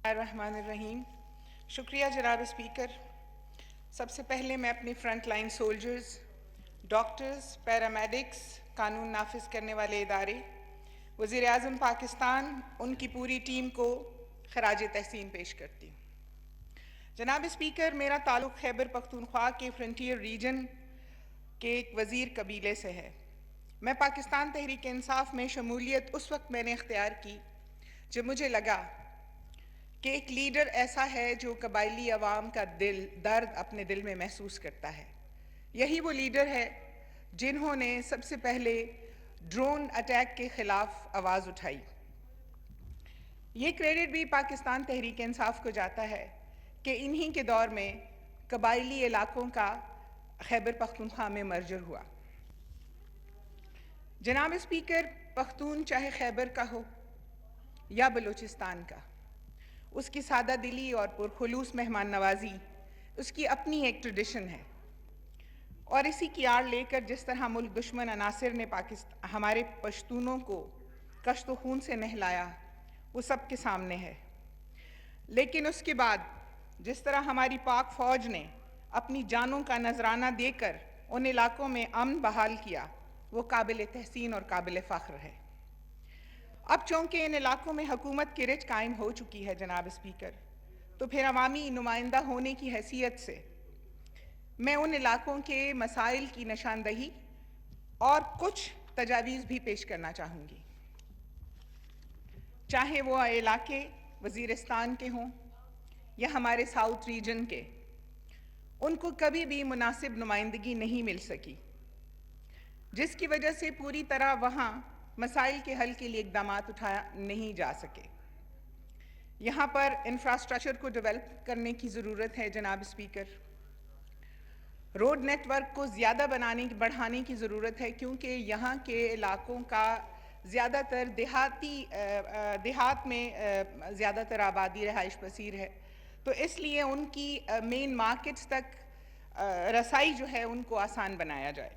الرحمن الرحیم. شکریہ جناب اسپیکر. سب سے پہلے میں اپنی front line soldiers, doctors, paramedics, قانون نافذ کرنے والے ادارے، وزیر اعظم پاکستان، ان کی پوری ٹیم کو خراج تحسین پیش کرتی ہوں. جناب اسپیکر، میرا تعلق خیبر پختونخوا کے فرنٹیئر ریجن کے ایک وزیر قبیلے سے ہے. میں پاکستان تحریک انصاف میں شمولیت اس وقت میں نے اختیار کی جب مجھے لگا کہ ایک لیڈر ایسا ہے جو قبائلی عوام کا درد اپنے دل میں محسوس کرتا ہے. یہی وہ لیڈر ہے جنہوں نے سب سے پہلے ڈرون اٹیک کے خلاف آواز اٹھائی. یہ کریڈٹ بھی پاکستان تحریک انصاف کو جاتا ہے کہ انہی کے دور میں قبائلی علاقوں کا خیبر پختونخوا میں مرجر ہوا. جناب اسپیکر، پختون چاہے خیبر کا ہو یا بلوچستان کا، اس کی سادہ دلی اور پرخلوص مہمان نوازی اس کی اپنی ایک ٹریڈیشن ہے. اور اسی کی آڑ لے کر جس طرح ملک دشمن عناصر نے ہمارے پشتونوں کو کشت و خون سے نہلایا، وہ سب کے سامنے ہے. لیکن اس کے بعد جس طرح ہماری پاک فوج نے اپنی جانوں کا نذرانہ دے کر ان علاقوں میں امن بحال کیا، وہ قابل تحسین اور قابل فخر ہے. اب چونکہ ان علاقوں میں حکومت کی رچ قائم ہو چکی ہے جناب اسپیکر، تو پھر عوامی نمائندہ ہونے کی حیثیت سے میں ان علاقوں کے مسائل کی نشاندہی اور کچھ تجاویز بھی پیش کرنا چاہوں گی. چاہے وہ علاقے وزیرستان کے ہوں یا ہمارے ساؤتھ ریجن کے، ان کو کبھی بھی مناسب نمائندگی نہیں مل سکی، جس کی وجہ سے پوری طرح وہاں مسائل کے حل کے لیے اقدامات اٹھایا نہیں جا سکے. یہاں پر انفراسٹرکچر کو ڈیولپ کرنے کی ضرورت ہے جناب اسپیکر. روڈ نیٹ ورک کو زیادہ بڑھانے کی ضرورت ہے، کیونکہ یہاں کے علاقوں کا زیادہ تر دیہات میں زیادہ تر آبادی رہائش پذیر ہے، تو اس لیے ان کی مین مارکیٹس تک رسائی جو ہے ان کو آسان بنایا جائے.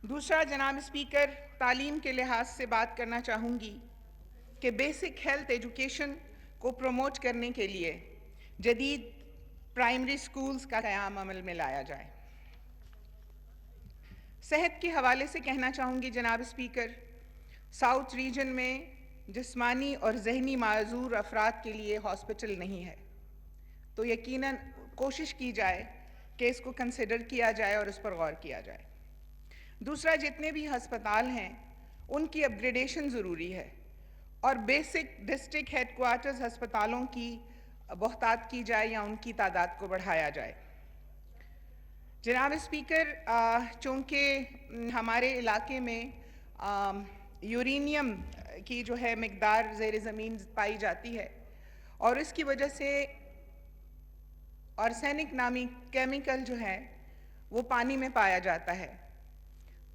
دوسرا جناب اسپیکر، تعلیم کے لحاظ سے بات کرنا چاہوں گی کہ بیسک ہیلتھ ایجوکیشن کو پروموٹ کرنے کے لیے جدید پرائمری سکولز کا قیام عمل میں لایا جائے. صحت کے حوالے سے کہنا چاہوں گی جناب اسپیکر، ساؤتھ ریجن میں جسمانی اور ذہنی معذور افراد کے لیے ہاسپٹل نہیں ہے، تو یقیناً کوشش کی جائے کہ اس کو کنسیڈر کیا جائے اور اس پر غور کیا جائے. دوسرا، جتنے بھی ہسپتال ہیں ان کی اپ گریڈیشن ضروری ہے اور بیسک ڈسٹرکٹ ہیڈ کوارٹرز ہسپتالوں کی بہتات کی جائے یا ان کی تعداد کو بڑھایا جائے. جناب اسپیکر، چونکہ ہمارے علاقے میں یورینیم کی جو ہے مقدار زیر زمین پائی جاتی ہے اور اس کی وجہ سے آرسینک نامی کیمیکل جو ہے وہ پانی میں پایا جاتا ہے،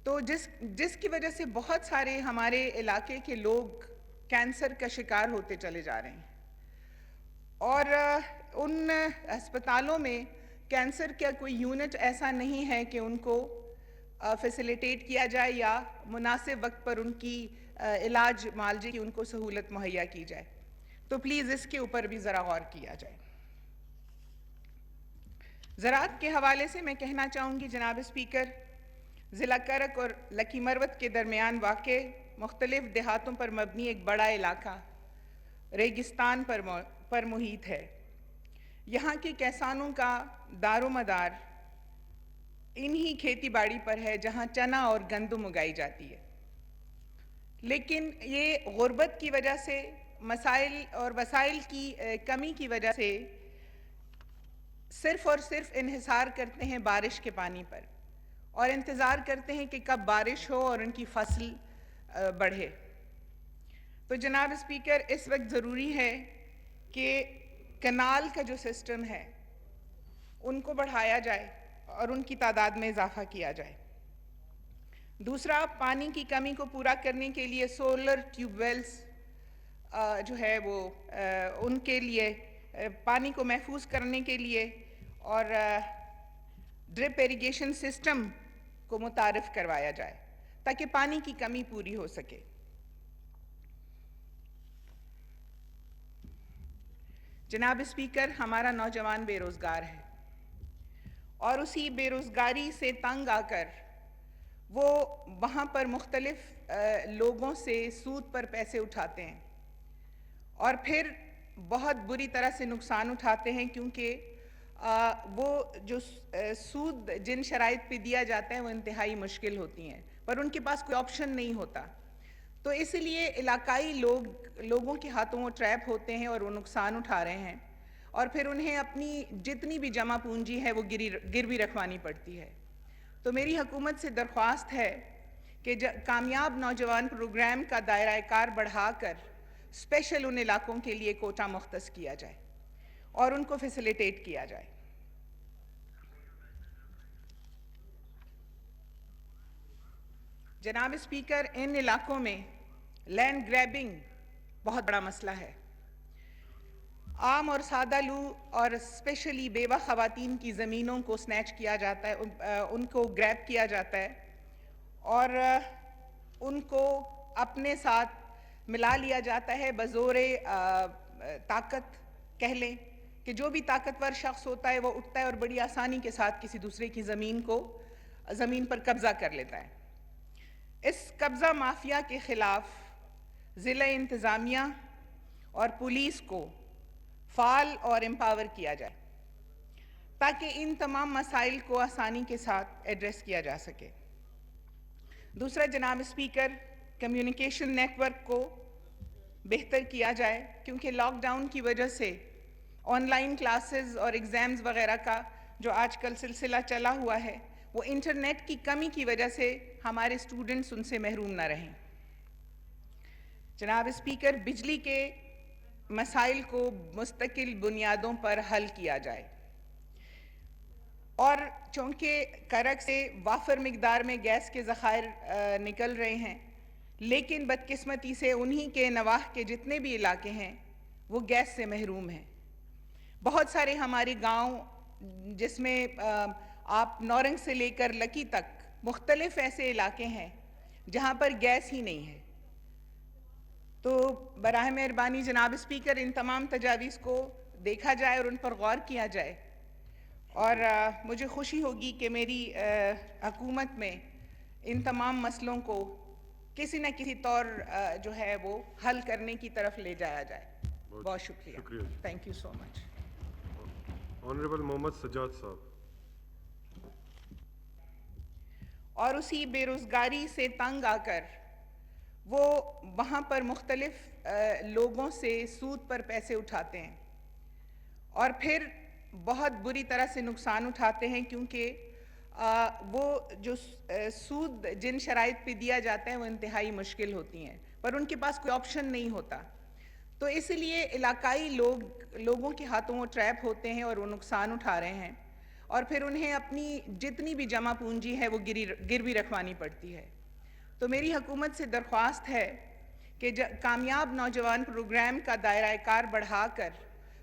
تو جس کی وجہ سے بہت سارے ہمارے علاقے کے لوگ کینسر کا شکار ہوتے چلے جا رہے ہیں. اور ان ہسپتالوں میں کینسر کا کوئی یونٹ ایسا نہیں ہے کہ ان کو فیسیلیٹیٹ کیا جائے یا مناسب وقت پر ان کی علاج معالجے کی ان کو سہولت مہیا کی جائے. تو پلیز اس کے اوپر بھی ذرا غور کیا جائے. زراعت کے حوالے سے میں کہنا چاہوں گی جناب اسپیکر، ضلع کرک اور لکی مروت کے درمیان واقع مختلف دیہاتوں پر مبنی ایک بڑا علاقہ ریگستان پر محیط ہے. یہاں کے کسانوں کا دار و مدار انہی کھیتی باڑی پر ہے جہاں چنا اور گندم اگائی جاتی ہے. لیکن یہ غربت کی وجہ سے، مسائل اور وسائل کی کمی کی وجہ سے صرف اور صرف انحصار کرتے ہیں بارش کے پانی پر اور انتظار کرتے ہیں کہ کب بارش ہو اور ان کی فصل بڑھے. تو جناب اسپیکر، اس وقت ضروری ہے کہ کنال کا جو سسٹم ہے ان کو بڑھایا جائے اور ان کی تعداد میں اضافہ کیا جائے. دوسرا، پانی کی کمی کو پورا کرنے کے لیے سولر ٹیوب ویلز جو ہے وہ ان کے لیے پانی کو محفوظ کرنے کے لیے اور ڈرپ ایریگیشن سسٹم کو متعارف کروایا جائے تاکہ پانی کی کمی پوری ہو سکے. جناب اسپیکر، ہمارا نوجوان بے روزگار ہے اور اسی بے روزگاری سے تنگ آ کر وہ وہاں پر مختلف لوگوں سے سود پر پیسے اٹھاتے ہیں اور پھر بہت بری طرح سے نقصان اٹھاتے ہیں، کیونکہ وہ جو سود جن شرائط پہ دیا جاتا ہے وہ انتہائی مشکل ہوتی ہیں، پر ان کے پاس کوئی آپشن نہیں ہوتا، تو اس لیے علاقائی لوگوں کے ہاتھوں وہ ٹریپ ہوتے ہیں اور وہ نقصان اٹھا رہے ہیں، اور پھر انہیں اپنی جتنی بھی جمع پونجی ہے وہ گروی رکھوانی پڑتی ہے۔ تو میری حکومت سے درخواست ہے کہ کامیاب نوجوان پروگرام کا دائرہ کار بڑھا کر اسپیشل ان علاقوں کے لیے کوٹا مختص کیا جائے اور ان کو فیسیلیٹیٹ کیا جائے۔ جناب اسپیکر، ان علاقوں میں لینڈ گریبنگ بہت بڑا مسئلہ ہے۔ عام اور سادہ لوگ اور اسپیشلی بیوہ خواتین کی زمینوں کو سنیچ کیا جاتا ہے، ان کو گریب کیا جاتا ہے اور ان کو اپنے ساتھ ملا لیا جاتا ہے بزور طاقت، کہہ لیں کہ جو بھی طاقتور شخص ہوتا ہے وہ اٹھتا ہے اور بڑی آسانی کے ساتھ کسی دوسرے کی زمین پر قبضہ کر لیتا ہے۔ اس قبضہ مافیا کے خلاف ضلع انتظامیہ اور پولیس کو فعال اور امپاور کیا جائے تاکہ ان تمام مسائل کو آسانی کے ساتھ ایڈریس کیا جا سکے۔ دوسرا جناب اسپیکر، کمیونیکیشن نیٹ ورک کو بہتر کیا جائے، کیونکہ لاک ڈاؤن کی وجہ سے آن لائن کلاسز اور ایگزامز وغیرہ کا جو آج کل سلسلہ چلا ہوا ہے وہ انٹرنیٹ کی کمی کی وجہ سے ہمارے اسٹوڈنٹس ان سے محروم نہ رہیں۔ جناب اسپیکر، بجلی کے مسائل کو مستقل بنیادوں پر حل کیا جائے اور چونکہ کرک سے وافر مقدار میں گیس کے ذخائر نکل رہے ہیں، لیکن بدقسمتی سے انہی کے نواح کے جتنے بھی علاقے ہیں وہ گیس سے محروم ہیں۔ بہت سارے ہمارے گاؤں جس میں آپ نورنگ سے لے کر لکی تک مختلف ایسے علاقے ہیں جہاں پر گیس ہی نہیں ہے۔ تو براہ مہربانی جناب اسپیکر، ان تمام تجاویز کو دیکھا جائے اور ان پر غور کیا جائے، اور مجھے خوشی ہوگی کہ میری حکومت میں ان تمام مسئلوں کو کسی نہ کسی طور جو ہے وہ حل کرنے کی طرف لے جایا جائے۔ بہت شکریہ۔ Thank you so much. Honourable Mohammad Sajjad Sahab. اور اسی بے روزگاری سے تنگ آ کر وہ وہاں پر مختلف لوگوں سے سود پر پیسے اٹھاتے ہیں اور پھر بہت بری طرح سے نقصان اٹھاتے ہیں، کیونکہ وہ جو سود جن شرائط پہ دیا جاتا ہے وہ انتہائی مشکل ہوتی ہیں، پر ان کے پاس کوئی آپشن نہیں ہوتا، تو اس لیے علاقائی لوگوں کے ہاتھوں وہ ٹریپ ہوتے ہیں اور وہ نقصان اٹھا رہے ہیں، اور پھر انہیں اپنی جتنی بھی جمع پونجی ہے وہ گروی رکھوانی پڑتی ہے۔ تو میری حکومت سے درخواست ہے کہ کامیاب نوجوان پروگرام کا دائرہ کار بڑھا کر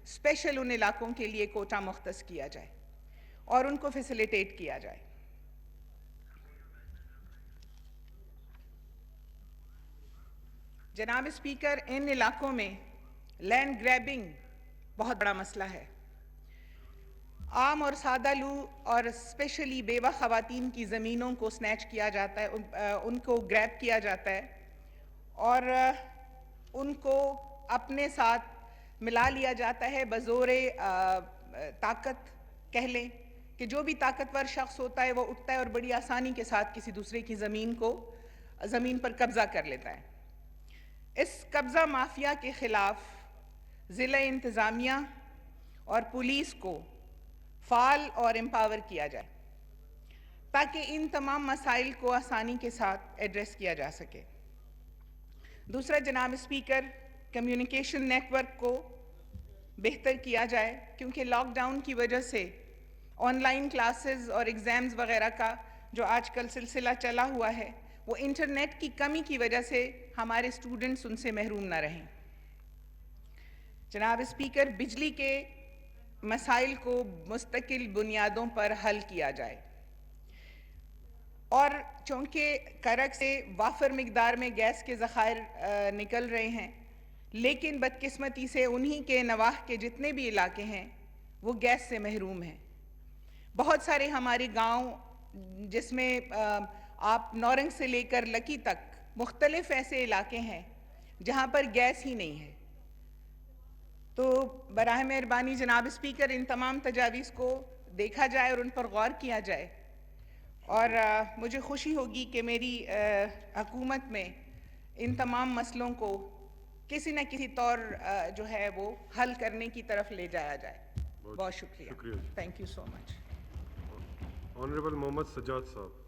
اسپیشل ان علاقوں کے لیے کوٹا مختص کیا جائے اور ان کو فیسیلیٹیٹ کیا جائے۔ جناب اسپیکر، ان علاقوں میں لینڈ گریبنگ بہت بڑا مسئلہ ہے۔ عام اور سادہ لوگ اور اسپیشلی بیوہ خواتین کی زمینوں کو سنیچ کیا جاتا ہے، ان کو گریب کیا جاتا ہے اور ان کو اپنے ساتھ ملا لیا جاتا ہے بزور طاقت، کہہ لیں کہ جو بھی طاقتور شخص ہوتا ہے وہ اٹھتا ہے اور بڑی آسانی کے ساتھ کسی دوسرے کی زمین پر قبضہ کر لیتا ہے۔ اس قبضہ مافیا کے خلاف ضلع انتظامیہ اور پولیس کو فعال اور امپاور کیا جائے تاکہ ان تمام مسائل کو آسانی کے ساتھ ایڈریس کیا جا سکے۔ دوسرا جناب اسپیکر، کمیونیکیشن نیٹ ورک کو بہتر کیا جائے، کیونکہ لاک ڈاؤن کی وجہ سے آن لائن کلاسز اور ایگزامز وغیرہ کا جو آج کل سلسلہ چلا ہوا ہے وہ انٹرنیٹ کی کمی کی وجہ سے ہمارے اسٹوڈنٹس ان سے محروم نہ رہیں۔ جناب اسپیکر، بجلی کے مسائل کو مستقل بنیادوں پر حل کیا جائے اور چونکہ کرک سے وافر مقدار میں گیس کے ذخائر نکل رہے ہیں، لیکن بدقسمتی سے انہی کے نواح کے جتنے بھی علاقے ہیں وہ گیس سے محروم ہیں. بہت سارے ہمارے گاؤں جس میں آپ نورنگ سے لے کر لکی تک مختلف ایسے علاقے ہیں جہاں پر گیس ہی نہیں ہے. تو براہ مہربانی جناب اسپیکر ان تمام تجاویز کو دیکھا جائے اور ان پر غور کیا جائے. اور مجھے خوشی ہوگی کہ میری حکومت میں ان تمام مسئلوں کو کسی نہ کسی طور جو ہے وہ حل کرنے کی طرف لے جایا جائے. بہت شکریہ. شکریہ. Thank you so much. Honourable Mohammad Sajjad صاحب.